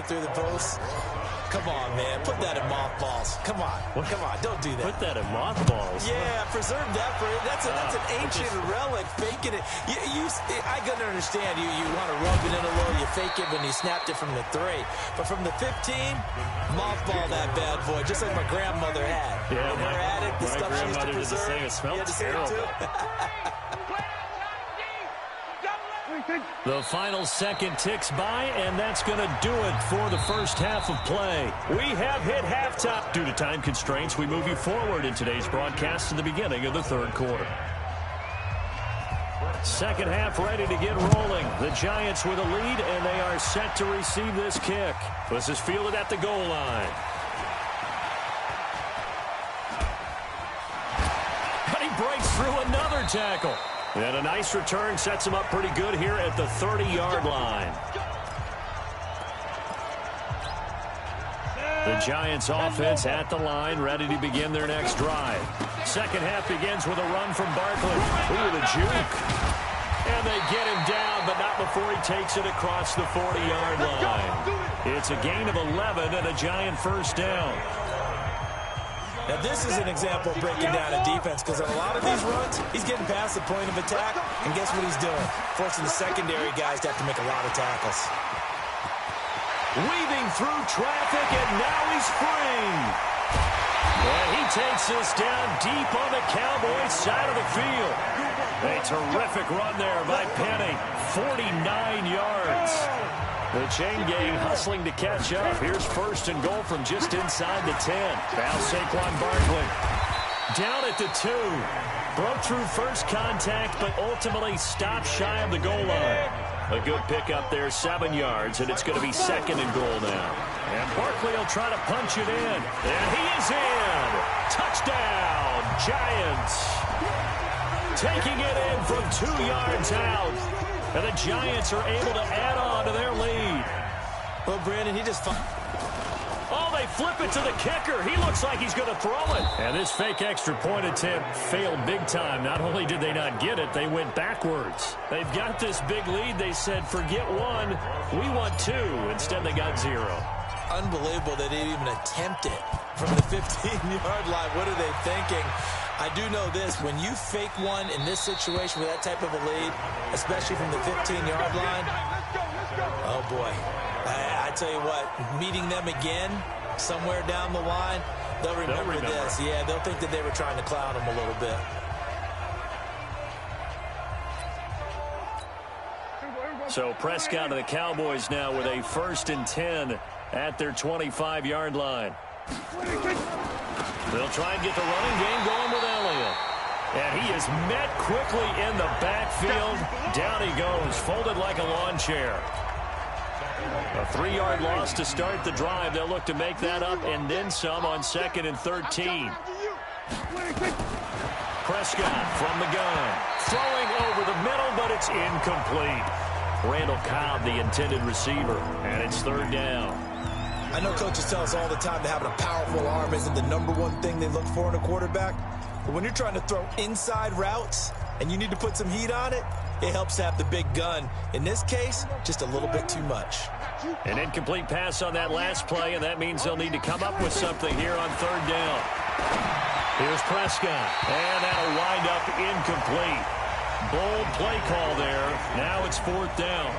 through the post. Come on, man. Put that in mothballs. Come on. Come on. Don't do that. Put that in mothballs? Yeah, preserve that for it. That's an ancient relic. Faking it. I can understand. You want to rub it in a little. You fake it when you snapped it from the 3. But from the 15, mothball that bad boy, just like my grandmother had. Yeah, in her attic, the stuff she used to preserve. It smelled terrible. The final second ticks by, and that's going to do it for the first half of play. We have hit halftime. Due to time constraints, we move you forward in today's broadcast to the beginning of the third quarter. Second half ready to get rolling. The Giants with a lead, and they are set to receive this kick. This is fielded at the goal line. But he breaks through another tackle. And a nice return sets him up pretty good here at the 30-yard line. The Giants offense at the line, ready to begin their next drive. Second half begins with a run from Barkley. Ooh, the juke. And they get him down, but not before he takes it across the 40-yard line. It's a gain of 11 and a Giant first down. Now, this is an example of breaking down a defense, because on a lot of these runs, he's getting past the point of attack, and guess what he's doing? Forcing the secondary guys to have to make a lot of tackles. Weaving through traffic, and now he's free. And he takes this down deep on the Cowboys' side of the field. A terrific run there by Penny. 49 yards. The chain gang hustling to catch up. Here's first and goal from just inside the 10. Now Saquon Barkley down at the 2. Broke through first contact, but ultimately stopped shy of the goal line. A good pickup there, 7 yards, and it's going to be second and goal now. And Barkley will try to punch it in. And he is in. Touchdown, Giants. Taking it in from 2 yards out. And the Giants are able to add on to their lead. Well, Brandon, he just... Oh, they flip it to the kicker. He looks like he's going to throw it. And this fake extra point attempt failed big time. Not only did they not get it, they went backwards. They've got this big lead. They said, forget 1, we want 2. Instead, they got 0. Unbelievable they didn't even attempt it from the 15-yard line. What are they thinking? I do know this. When you fake one in this situation with that type of a lead, especially from the 15-yard line, oh, boy. I tell you what, meeting them again somewhere down the line, they'll remember this. Yeah, they'll think that they were trying to clown them a little bit. So Prescott and the Cowboys now with a 1st and 10 at their 25-yard line. They'll try and get the running game going with Elliott. And he is met quickly in the backfield. Down he goes, folded like a lawn chair. A 3-yard loss to start the drive. They'll look to make that up and then some on 2nd and 13. Prescott from the gun. Throwing over the middle, but it's incomplete. Randall Cobb, the intended receiver, and it's 3rd down. I know coaches tell us all the time that having a powerful arm isn't the #1 thing they look for in a quarterback. But when you're trying to throw inside routes and you need to put some heat on it, it helps to have the big gun. In this case, just a little bit too much. An incomplete pass on that last play, and that means they'll need to come up with something here on 3rd down. Here's Prescott, and that'll wind up incomplete. Bold play call there. Now it's 4th down.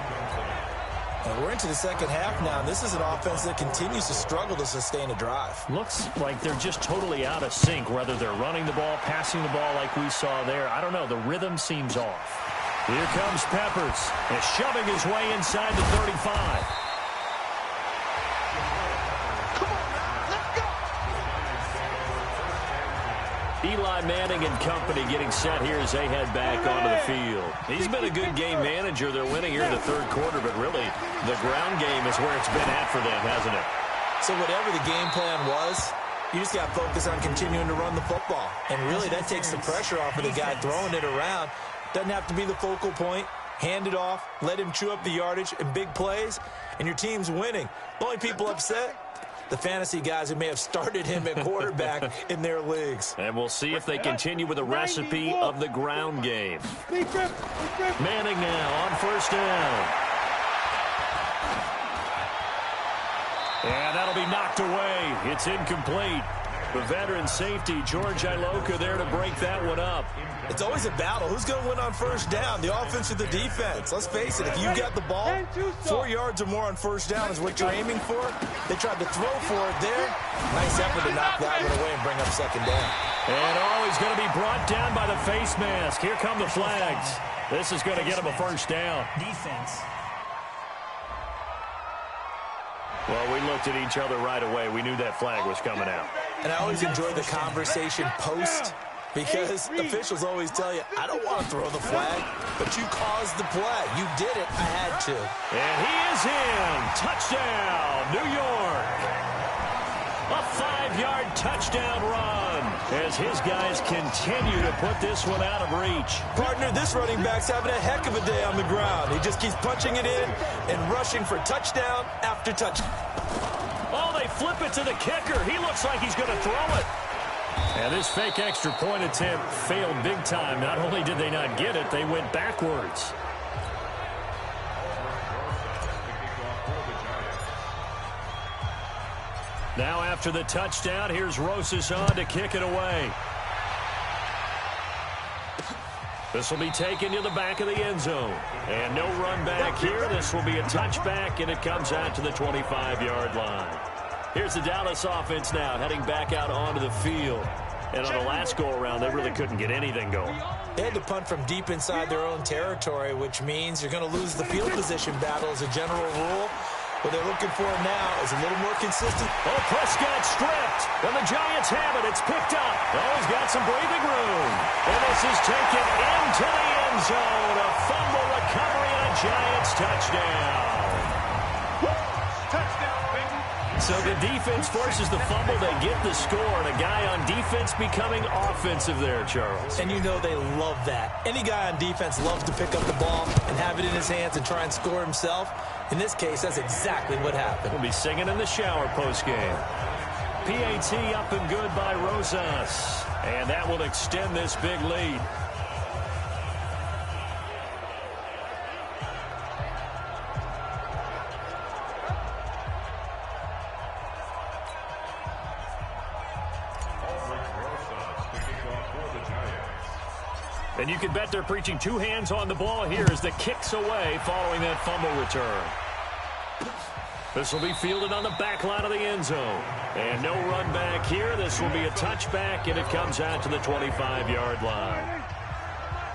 And we're into the second half now. This is an offense that continues to struggle to sustain a drive. Looks like they're just totally out of sync, whether they're running the ball, passing the ball like we saw there. I don't know. The rhythm seems off. Here comes Peppers. He's shoving his way inside the 35. Eli Manning and company getting set here as they head back onto the field. He's been a good game manager. They're winning here in the 3rd quarter, but really the ground game is where it's been at for them, hasn't it? So whatever the game plan was, you just got to focus on continuing to run the football. And really that takes the pressure off of the guy throwing it around. Doesn't have to be the focal point. Hand it off, let him chew up the yardage in big plays, and your team's winning. The only people upset, the fantasy guys who may have started him at quarterback in their leagues. And we'll see if they continue with a recipe of the ground game. Manning now on 1st down. be knocked away. It's incomplete. The veteran safety, George Iloka, there to break that one up. It's always a battle. Who's going to win on first down, the offense or the defense? Let's face it, if you got the ball, 4 yards or more on first down is what you're aiming for. They tried to throw for it there. Nice effort to knock that one away and bring up second down. And he's going to be brought down by the face mask. Here come the flags. This is going to get him a first down. Defense. Well, we looked at each other right away. We knew that flag was coming out. And I always enjoy the conversation post because officials always tell you, I don't want to throw the flag, but you caused the play. You did it. I had to. And he is in. Touchdown, New York. A 5-yard touchdown run as his guys continue to put this one out of reach. Partner, this running back's having a heck of a day on the ground. He just keeps punching it in and rushing for touchdown after touchdown. Oh, they flip it to the kicker. He looks like he's going to throw it. And this fake extra point attempt failed big time. Not only did they not get it, they went backwards. Now after the touchdown, here's Rosas on to kick it away. This will be taken to the back of the end zone. And no run back here. This will be a touchback, and it comes out to the 25-yard line. Here's the Dallas offense now heading back out onto the field. And on the last go-around, they really couldn't get anything going. They had to punt from deep inside their own territory, which means you're going to lose the field position battle as a general rule. What they're looking for now is a little more consistent. Oh, Prescott stripped. And the Giants have it. It's picked up. Oh, he's got some breathing room. And this is taken into the end zone. A fumble recovery and a Giants touchdown. So the defense forces the fumble. They get the score. And a guy on defense becoming offensive there, Charles. And you know they love that. Any guy on defense loves to pick up the ball and have it in his hands and try and score himself. In this case, that's exactly what happened. We'll be singing in the shower postgame. PAT up and good by Rosas. And that will extend this big lead. And you can bet they're preaching two hands on the ball here as the kick's away following that fumble return. This will be fielded on the back line of the end zone. And no run back here. This will be a touchback, and it comes out to the 25-yard line.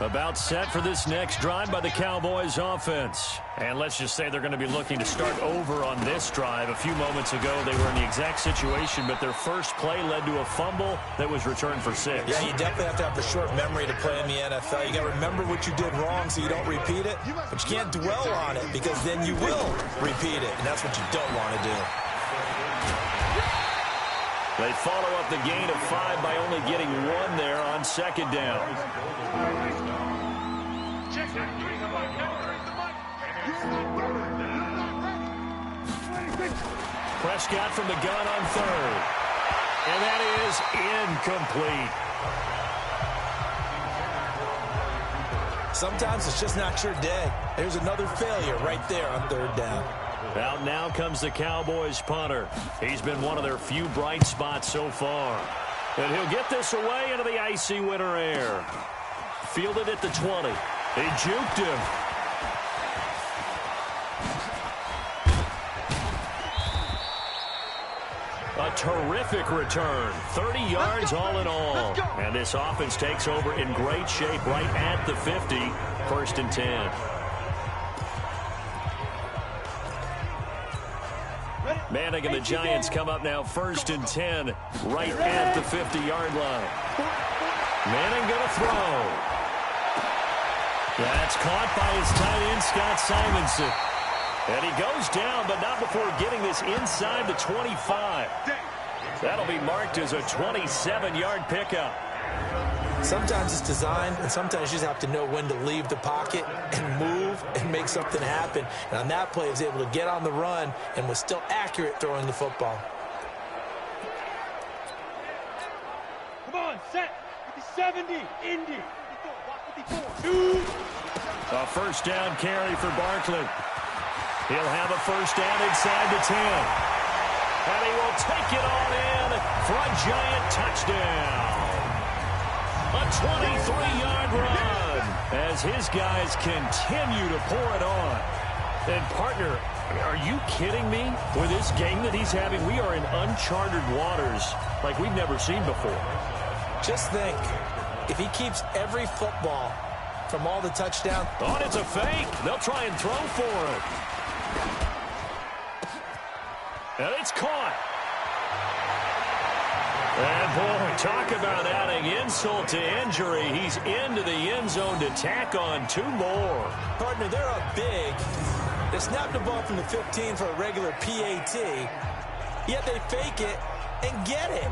About set for this next drive by the Cowboys offense. And let's just say they're going to be looking to start over on this drive. A few moments ago, they were in the exact situation, but their first play led to a fumble that was returned for 6. Yeah, you definitely have to have the short memory to play in the NFL. You got to remember what you did wrong so you don't repeat it, but you can't dwell on it because then you will repeat it, and that's what you don't want to do. They follow up the gain of 5 by only getting 1 there on second down. Prescott from the gun on third. And that is incomplete. Sometimes it's just not your day. There's another failure right there on third down. Out now comes the Cowboys punter. He's been one of their few bright spots so far. And he'll get this away into the icy winter air. Fielded at the 20. They juked him. A terrific return. 30 yards all in all. And this offense takes over in great shape right at the 50. 1st and 10. Manning and the Giants come up now 1st and 10 right at the 50-yard line. Manning going to throw. That's caught by his tight end, Scott Simonson. And he goes down, but not before getting this inside the 25. That'll be marked as a 27-yard pickup. Sometimes it's designed, and sometimes you just have to know when to leave the pocket and move and make something happen. And on that play, he was able to get on the run and was still accurate throwing the football. Come on, set. 70, Indy. 2. A first down carry for Barkley. He'll have a first down inside the 10. And he will take it on in for a giant touchdown. A 23-yard run as his guys continue to pour it on. And, partner, are you kidding me? With this game that he's having, we are in uncharted waters like we've never seen before. Just think, if he keeps every football from all the touchdowns. Oh, it's a fake. They'll try and throw for it. And it's caught. And, boy, talk about adding insult to injury. He's into the end zone to tack on 2 more. Partner, they're up big. They snapped the ball from the 15 for a regular PAT, yet they fake it and get it.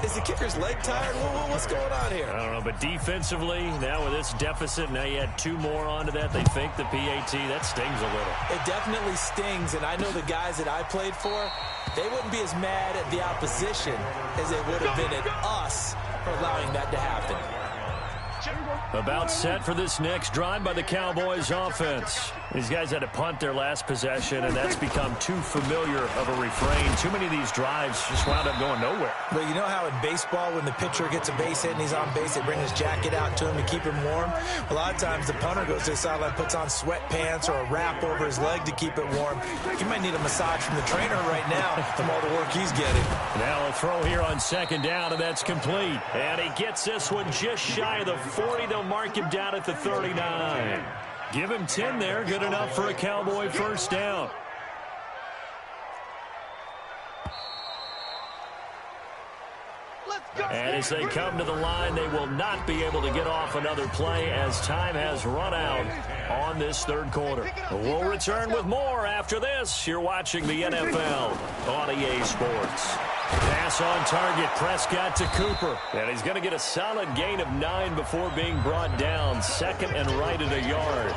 Is the kicker's leg tired? What's going on here? I don't know, but defensively, now with this deficit, now you add 2 more onto that. They fake the PAT. That stings a little. It definitely stings, and I know the guys that I played for, they wouldn't be as mad at the opposition as they would have been at us for allowing that to happen. About set for this next drive by the Cowboys offense. These guys had to punt their last possession, and that's become too familiar of a refrain. Too many of these drives just wound up going nowhere. Well, you know how in baseball, when the pitcher gets a base hit and he's on base, they bring his jacket out to him to keep him warm? A lot of times the punter goes to the sideline, puts on sweatpants or a wrap over his leg to keep it warm. He might need a massage from the trainer right now from all the work he's getting. Now a throw here on 2nd down, and that's complete. And he gets this one just shy of the 40. They'll mark him down at the 39. Give him 10 there. Good enough for a Cowboy first down. And as they come to the line, they will not be able to get off another play as time has run out on this 3rd quarter. We'll return with more after this. You're watching the NFL on EA Sports. Pass on target, Prescott to Cooper. And he's going to get a solid gain of 9 before being brought down. 2nd and right at a yard.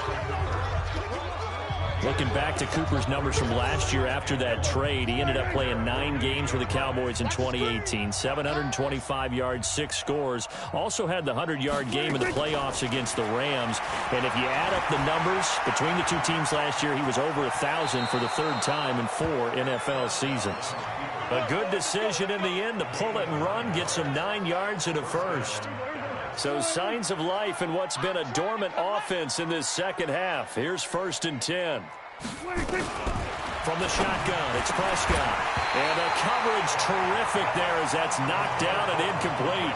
Looking back to Cooper's numbers from last year after that trade, he ended up playing 9 games for the Cowboys in 2018. 725 yards, 6 scores. Also had the 100-yard game in the playoffs against the Rams. And if you add up the numbers between the 2 teams last year, he was over 1,000 for the 3rd time in 4 NFL seasons. A good decision in the end to pull it and run, gets him 9 yards and a first. So signs of life in what's been a dormant offense in this 2nd half. Here's 1st and 10. From the shotgun, it's Prescott. And the coverage terrific there as that's knocked down and incomplete.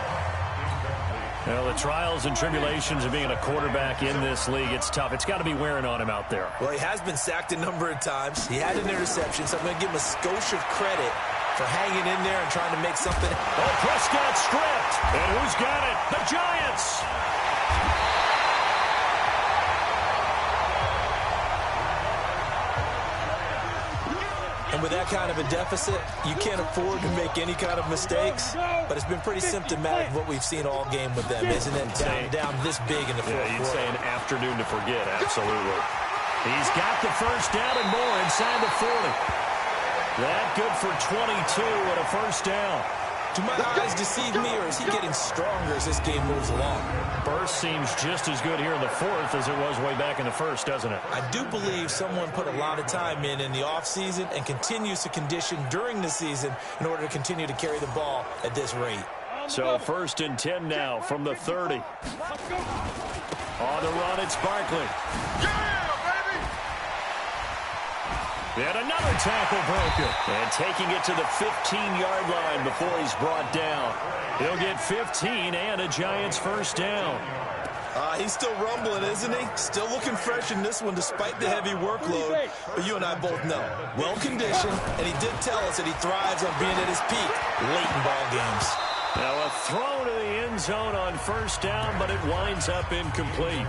Well, the trials and tribulations of being a quarterback in this league, it's tough. It's got to be wearing on him out there. Well, he has been sacked a number of times. He had an interception, so I'm going to give him a skosh of credit for hanging in there and trying to make something. Oh, Prescott stripped. And who's got it? The Giants. And with that kind of a deficit, you can't afford to make any kind of mistakes. But it's been pretty symptomatic of what we've seen all game with them, isn't it? Down this big in the 4th quarter. You'd say an afternoon to forget, absolutely. He's got the first down and more inside the 40. That good for 22 and a first down. Do my eyes deceive me, or is he getting stronger as this game moves along? Burst seems just as good here in the 4th as it was way back in the 1st, doesn't it? I do believe someone put a lot of time in the offseason and continues to condition during the season in order to continue to carry the ball at this rate. So 1st and 10 now from the 30. On the run, it's Barkley. And another tackle broken. And taking it to the 15-yard line before he's brought down. He'll get 15 and a Giants first down. He's still rumbling, isn't he? Still looking fresh in this one despite the heavy workload. But you and I both know, well-conditioned, and he did tell us that he thrives on being at his peak late in ball games. Now a throw to the end zone on first down, but it winds up incomplete.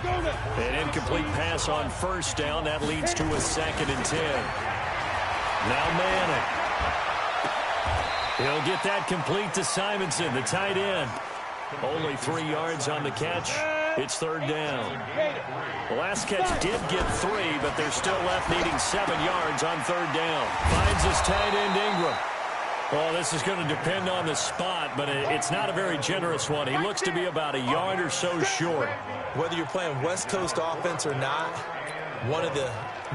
An incomplete pass on first down. That leads to a 2nd and 10. Now Manning. He'll get that complete to Simonson, the tight end. Only 3 yards on the catch. It's 3rd down. The last catch did get 3, but they're still left needing 7 yards on 3rd down. Finds his tight end Ingram. Well, this is going to depend on the spot, but it's not a very generous one. He looks to be about a yard or so short. Whether you're playing West Coast offense or not, one of the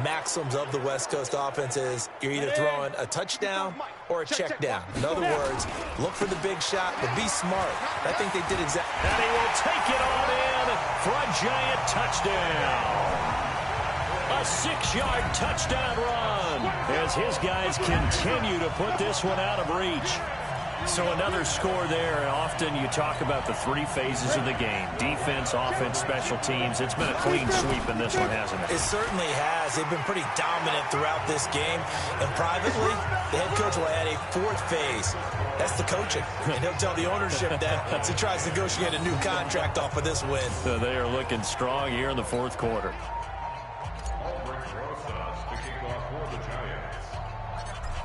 maxims of the West Coast offense is you're either throwing a touchdown or a check down. In other words, look for the big shot, but be smart. I think they did exactly. And he will take it on in for a giant touchdown. A 6-yard touchdown run as his guys continue to put this one out of reach. So another score there, and often you talk about the three phases of the game. Defense, offense, special teams. It's been a clean sweep in this one, hasn't it? It certainly has. They've been pretty dominant throughout this game. And privately, the head coach will add a fourth phase. That's the coaching. And he'll tell the ownership that as he tries to negotiate a new contract off of this win. So they are looking strong here in the fourth quarter.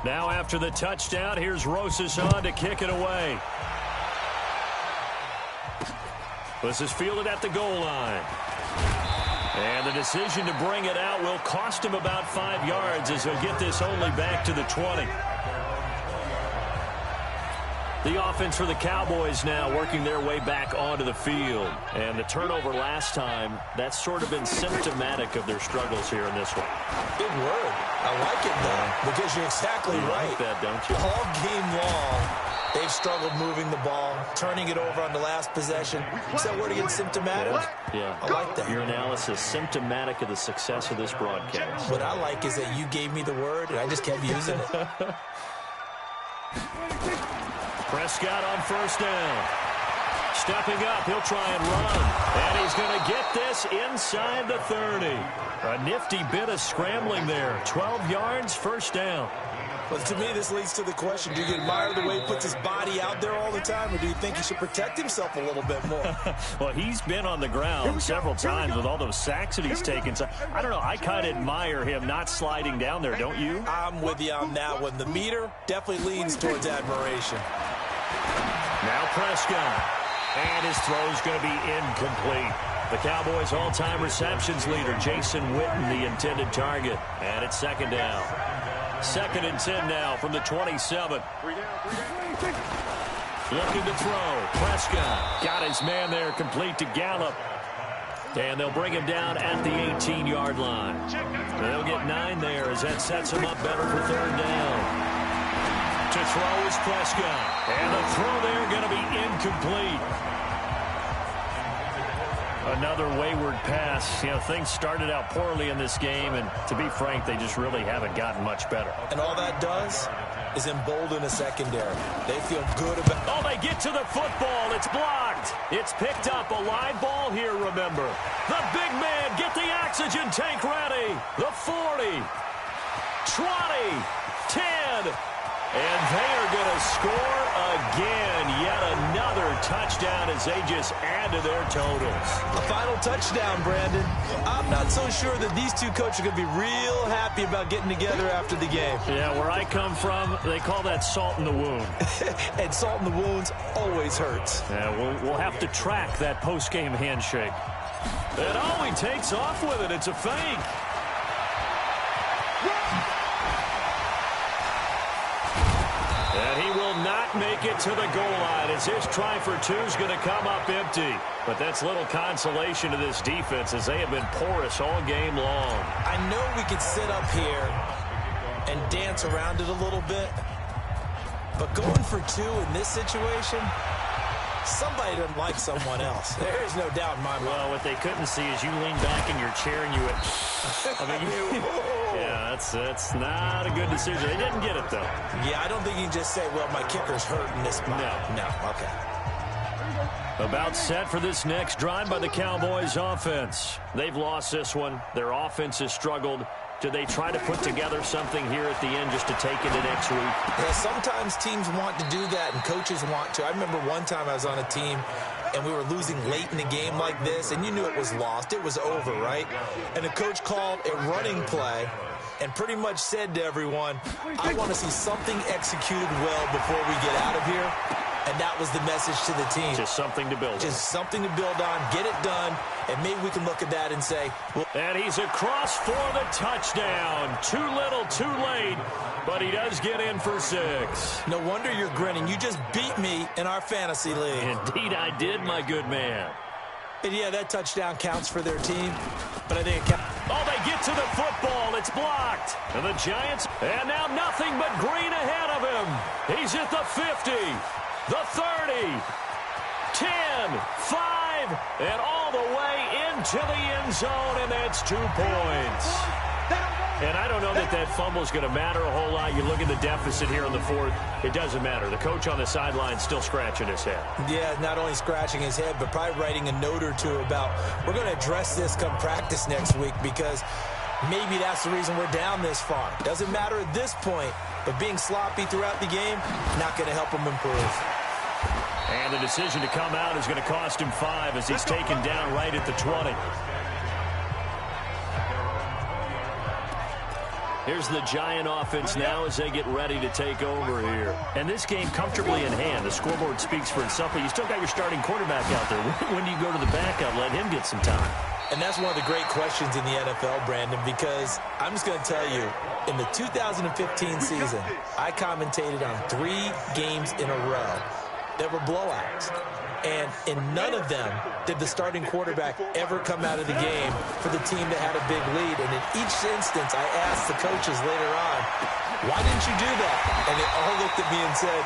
Now after the touchdown, here's Rosas on to kick it away. This is fielded at the goal line. And the decision to bring it out will cost him about 5 yards as he'll get this only back to the 20. The offense for the Cowboys now working their way back onto the field. And the turnover last time, that's sort of been symptomatic of their struggles here in this one. Big word. I like it, though, because you're exactly right. Like that, don't you? All game long, they've struggled moving the ball, turning it over on the last possession. Is that word again, symptomatic? Yeah. I like that. Your analysis, symptomatic of the success of this broadcast. What I like is that you gave me the word, and I just kept using it. Prescott on first down. Stepping up, he'll try and run. And he's going to get this inside the 30. A nifty bit of scrambling there. 12 yards, first down. Well, to me, this leads to the question, do you admire the way he puts his body out there all the time, or do you think he should protect himself a little bit more? Well, he's been on the ground several times with all those sacks that he's taken. So, I don't know, I kind of admire him not sliding down there, don't you? I'm with you on that one. The meter definitely leans towards admiration. Now Prescott. And his throw is going to be incomplete. The Cowboys' all-time receptions leader, Jason Witten, the intended target. And it's second down. 2nd and 10 now from the 27. Looking to throw. Prescott got his man there, complete to Gallup. And they'll bring him down at the 18-yard line. They'll get 9 there as that sets him up better for third down. To throw is Prescott. And the throw there going to be incomplete. Another wayward pass. You know, things started out poorly in this game, and to be frank, they just really haven't gotten much better. And all that does is embolden a secondary. They feel good about... Oh, they get to the football. It's blocked. It's picked up. A live ball here, remember. The big man, get the oxygen tank ready. The 40, 20, 10... And they are going to score again. Yet another touchdown as they just add to their totals. A final touchdown, Brandon. I'm not so sure that these two coaches are going to be real happy about getting together after the game. Yeah, where I come from, they call that salt in the wound. And salt in the wounds always hurts. Yeah, we'll have to track that post-game handshake. And oh, he takes off with it. It's a fake. And he will not make it to the goal line as his try for 2 is going to come up empty. But that's little consolation to this defense as they have been porous all game long. I know we could sit up here and dance around it a little bit, but going for 2 in this situation, somebody doesn't like someone else. There is no doubt in my mind. Well, what they couldn't see is you lean back in your chair and you went, yeah, that's not a good decision. They didn't get it, though. Yeah, I don't think you can just say, well, my kicker's hurt in this spot. No, okay. About set for this next drive by the Cowboys offense. They've lost this one. Their offense has struggled. Do they try to put together something here at the end just to take it to next week? Yeah, sometimes teams want to do that and coaches want to. I remember one time I was on a team and we were losing late in the game like this, and you knew it was lost. It was over, right? And the coach called a running play and pretty much said to everyone, I want to see something executed well before we get out of here. And that was the message to the team. Just something to build on. Just something to build on, get it done, and maybe we can look at that and say, well, and he's across for the touchdown. Too little, too late, but he does get in for 6. No wonder you're grinning. You just beat me in our fantasy league. Indeed I did, my good man. And yeah, that touchdown counts for their team, but I think it counts. Oh, they get to the football. It's blocked. And the Giants, and now nothing but green ahead of him. He's at the 50, the 30, 10, 5, and all the way into the end zone, and that's 2 points. And I don't know that that fumble is going to matter a whole lot. You look at the deficit here in the fourth, it doesn't matter. The coach on the sideline still scratching his head. Yeah, not only scratching his head, but probably writing a note or two about, we're going to address this come practice next week, because maybe that's the reason we're down this far. Doesn't matter at this point, but being sloppy throughout the game, not going to help him improve. And the decision to come out is going to cost him 5 as he's taken down right at the 20. Here's the Giant offense now as they get ready to take over here. And this game comfortably in hand. The scoreboard speaks for itself, but you still got your starting quarterback out there. When do you go to the backup? Let him get some time. And that's one of the great questions in the NFL, Brandon, because I'm just going to tell you, in the 2015 season, I commentated on 3 games in a row that were blowouts. And in none of them did the starting quarterback ever come out of the game for the team that had a big lead. And in each instance, I asked the coaches later on, why didn't you do that? And they all looked at me and said,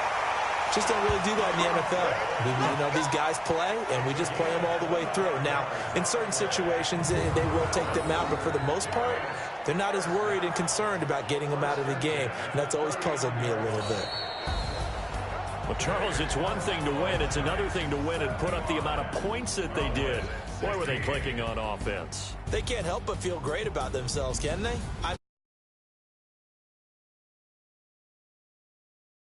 just don't really do that in the NFL. You know, these guys play, and we just play them all the way through. Now, in certain situations, they will take them out, but for the most part, they're not as worried and concerned about getting them out of the game. And that's always puzzled me a little bit. Well, Charles, it's one thing to win. It's another thing to win and put up the amount of points that they did. Boy, were they clicking on offense. They can't help but feel great about themselves, can they?